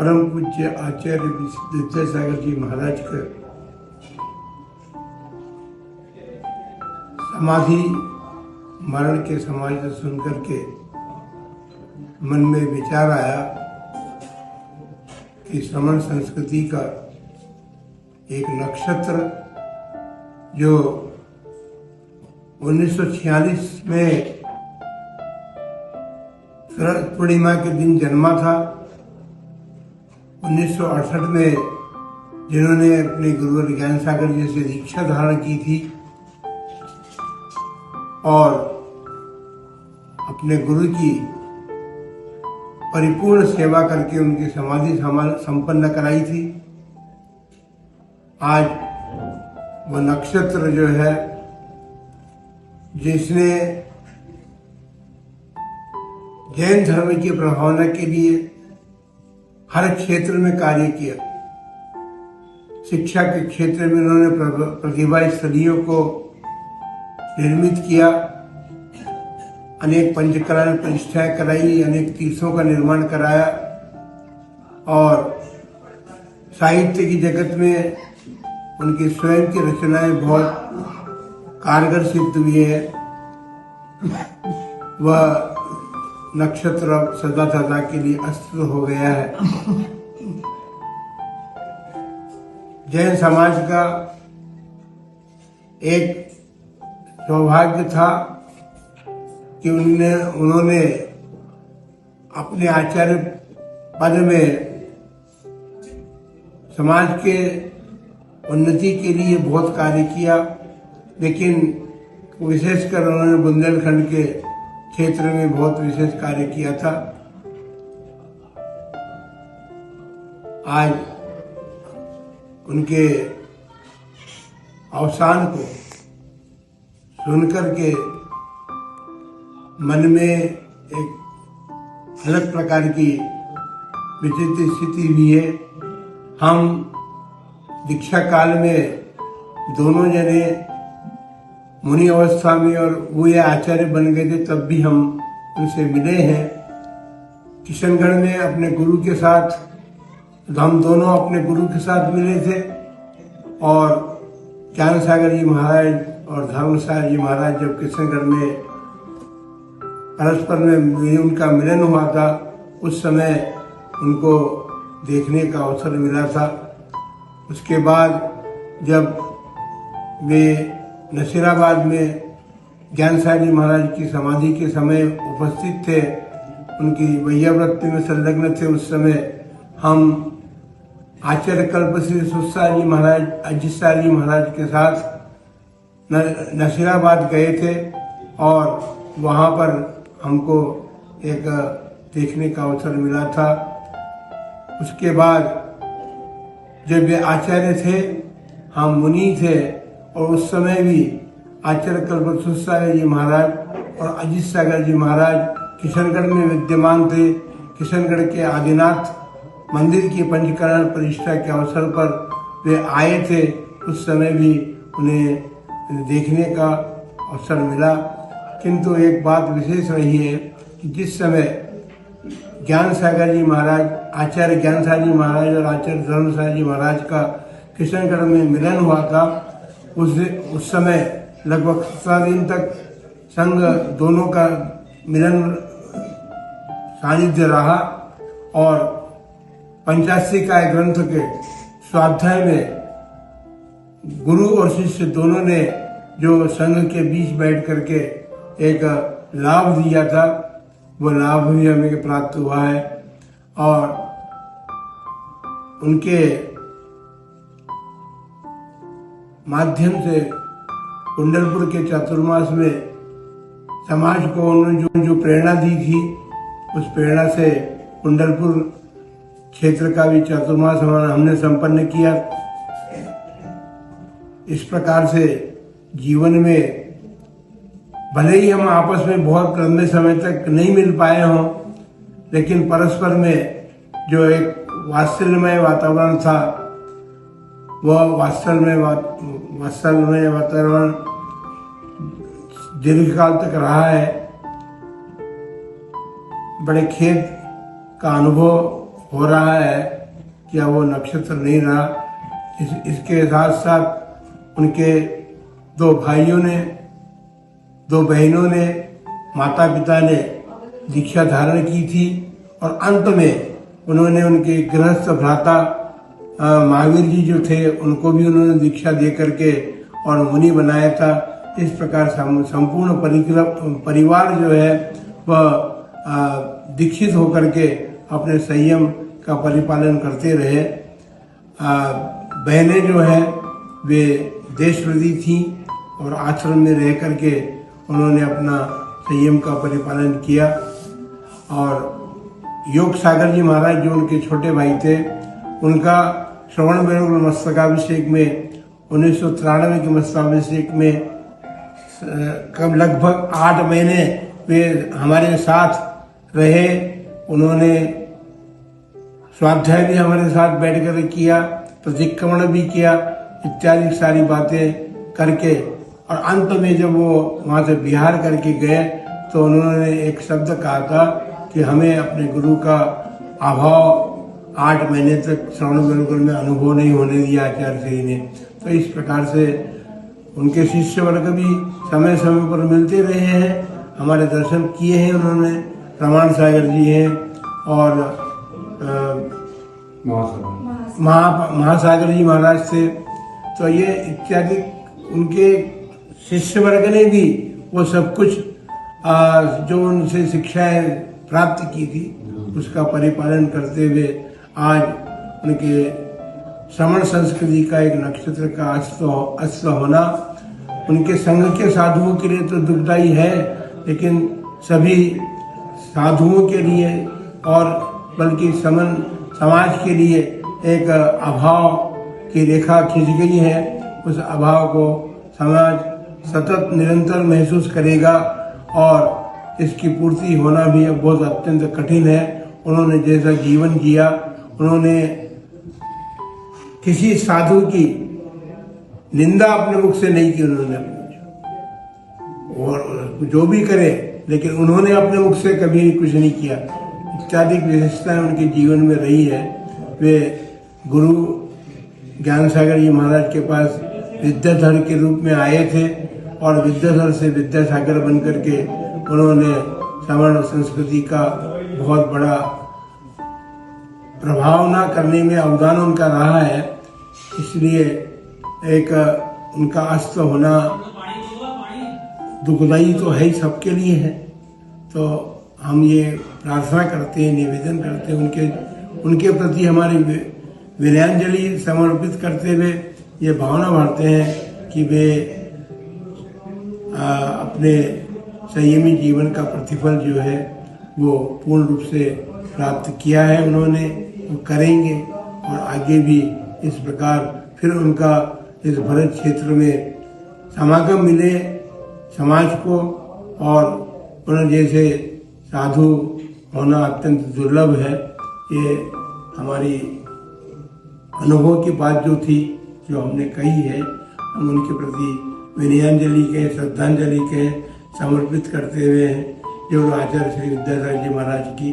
परम पूज्य आचार्य विद्यासागर जी महाराज का समाधि मरण के समाचार सुनकर के मन में विचार आया कि श्रमण संस्कृति का एक नक्षत्र जो 1946 में शरद पूर्णिमा के दिन जन्मा था, 1968 में जिन्होंने अपने गुरुवर ज्ञान सागर जी से दीक्षा धारण की थी और अपने गुरु की परिपूर्ण सेवा करके उनकी समाधि संपन्न कराई थी। आज वह नक्षत्र जो है जिसने जैन धर्म की प्रभावना के लिए हर क्षेत्र में कार्य किया। शिक्षा के क्षेत्र में उन्होंने प्रतिभा स्थलियों को निर्मित किया, अनेक पंचकरण प्रतिष्ठाएं कराई, अनेक तीर्थों का निर्माण कराया और साहित्य की जगत में उनकी स्वयं की रचनाएं बहुत कारगर सिद्ध हुई है। वह नक्षत्र सदा सदा के लिए अस्तित्व हो गया है। जैन समाज का एक सौभाग्य था कि उन्होंने अपने आचार्य पद में समाज के उन्नति के लिए बहुत कार्य किया, लेकिन विशेषकर उन्होंने बुंदेलखंड के क्षेत्र में बहुत विशेष कार्य किया था। आज उनके अवसान को सुनकर के मन में एक अलग प्रकार की विचित्र स्थिति भी है। हम दीक्षा काल में दोनों जने मुनि अवस्था में और वो ये आचार्य बन गए थे, तब भी हम उनसे मिले हैं। किशनगढ़ में अपने गुरु के साथ, हम दोनों अपने गुरु के साथ मिले थे और ज्ञान सागर जी महाराज और धर्मसागर जी महाराज जब किशनगढ़ में परस्पर में उनका मिलन हुआ था, उस समय उनको देखने का अवसर मिला था। उसके बाद जब वे नसीराबाद में ज्ञान सागर जी महाराज की समाधि के समय उपस्थित थे, उनकी वैयावृत्ति में संलग्न थे, उस समय हम आचार्य कल्पश्री सुसार जी महाराज, अजित सागर जी महाराज के साथ नसीराबाद गए थे और वहाँ पर हमको एक देखने का अवसर मिला था। उसके बाद जब वे आचार्य थे, हम मुनि थे और उस समय भी आचार्य कल्पश्री सागर जी महाराज और अजित सागर जी महाराज किशनगढ़ में विद्यमान थे। किशनगढ़ के आदिनाथ मंदिर की पंचकरण प्रतिष्ठा के अवसर पर वे आए थे, उस समय भी उन्हें देखने का अवसर मिला। किंतु एक बात विशेष रही है कि जिस समय ज्ञान सागर जी महाराज, आचार्य ज्ञान सागर जी महाराज और आचार्य धर्मसागर जी महाराज का किशनगढ़ में मिलन हुआ था, उस समय लगभग 7 दिन तक संघ दोनों का मिलन सानिध्य रहा और पंचाशी काय ग्रंथ के स्वाध्याय में गुरु और शिष्य दोनों ने जो संघ के बीच बैठ करके एक लाभ दिया था, वो लाभ भी हमें प्राप्त हुआ है। और उनके माध्यम से कुंडलपुर के चातुर्मास में समाज को उन्होंने जो प्रेरणा दी थी, उस प्रेरणा से कुंडलपुर क्षेत्र का भी चातुर्मास हमने संपन्न किया। इस प्रकार से जीवन में भले ही हम आपस में बहुत लंबे समय तक नहीं मिल पाए हों, लेकिन परस्पर में जो एक वात्सल्यमय वातावरण था, वह वात्सल्यमय वातावरण दीर्घकाल तक रहा है। बड़े खेद का अनुभव हो रहा है, क्या वो नक्षत्र नहीं रहा। इसके साथ साथ उनके 2 भाइयों ने, 2 बहनों ने, माता पिता ने दीक्षा धारण की थी और अंत में उन्होंने उनके गृहस्थ भ्राता महावीर जी जो थे उनको भी उन्होंने दीक्षा दे करके और मुनि बनाया था। इस प्रकार संपूर्ण परिवार जो है वह दीक्षित होकर के अपने संयम का परिपालन करते रहे। बहनें जो है वे देशव्रती थी और आश्रम में रह करके उन्होंने अपना संयम का परिपालन किया। और योग सागर जी महाराज जो उनके छोटे भाई थे, उनका श्रवण बेलगोल मस्तकाभिषेक में 1993 के मस्तकाभिषेक में कब लगभग 8 महीने वे हमारे साथ रहे। उन्होंने स्वाध्याय भी हमारे साथ बैठ कर किया, प्रतिक्रमण भी किया, इत्यादि सारी बातें करके, और अंत में जब वो वहां से बिहार करके गए तो उन्होंने एक शब्द कहा था कि हमें अपने गुरु का अभाव 8 महीने तक श्रवण बेलगोल में अनुभव नहीं होने दिया आचार्य श्री ने। तो इस प्रकार से उनके शिष्य वर्ग भी समय समय पर मिलते रहे हैं, हमारे दर्शन किए हैं उन्होंने। प्रमाण सागर जी हैं और महासागर जी महाराज थे। तो ये इत्यादि उनके शिष्य वर्ग ने भी वो सब कुछ जो उनसे शिक्षाएं प्राप्त की थी उसका परिपालन करते हुए आज उनके श्रवण संस्कृति का एक नक्षत्र का अस्त होना उनके संघ के साधुओं के लिए तो दुखदायी है, लेकिन सभी साधुओं के लिए और बल्कि समाज के लिए एक अभाव की रेखा खिंच गई है। उस अभाव को समाज सतत निरंतर महसूस करेगा और इसकी पूर्ति होना भी अब बहुत अत्यंत कठिन है। उन्होंने जैसा जीवन जिया, उन्होंने किसी साधु की निंदा अपने मुख से नहीं की उन्होंने, और जो भी करे लेकिन उन्होंने अपने मुख से कभी कुछ नहीं किया। इत्यादि विशेषताएं उनके जीवन में रही है। वे गुरु ज्ञान सागर जी महाराज के पास विद्याधर के रूप में आए थे और विद्याधर से विद्यासागर बन करके उन्होंने श्रवण संस्कृति का बहुत बड़ा प्रभावना करने में अवदान उनका रहा है। इसलिए एक उनका अस्त होना दुखदायी तो है ही, सबके लिए है। तो हम ये प्रार्थना करते हैं, निवेदन करते हैं उनके प्रति हमारी विनयाञ्जलि समर्पित करते हुए ये भावना भरते हैं कि वे अपने संयमी जीवन का प्रतिफल जो है वो पूर्ण रूप से प्राप्त किया है उन्होंने, वो करेंगे और आगे भी इस प्रकार फिर उनका इस भरत क्षेत्र में समागम मिले समाज को। और उन्हें जैसे साधु होना अत्यंत दुर्लभ है, ये हमारी अनुभव की बात जो थी, जो हमने कही है, हम उनके प्रति विनयाञ्जलि के, श्रद्धांजलि के समर्पित करते हुए हैं। जो आचार्य श्री विद्यासागर जी महाराज की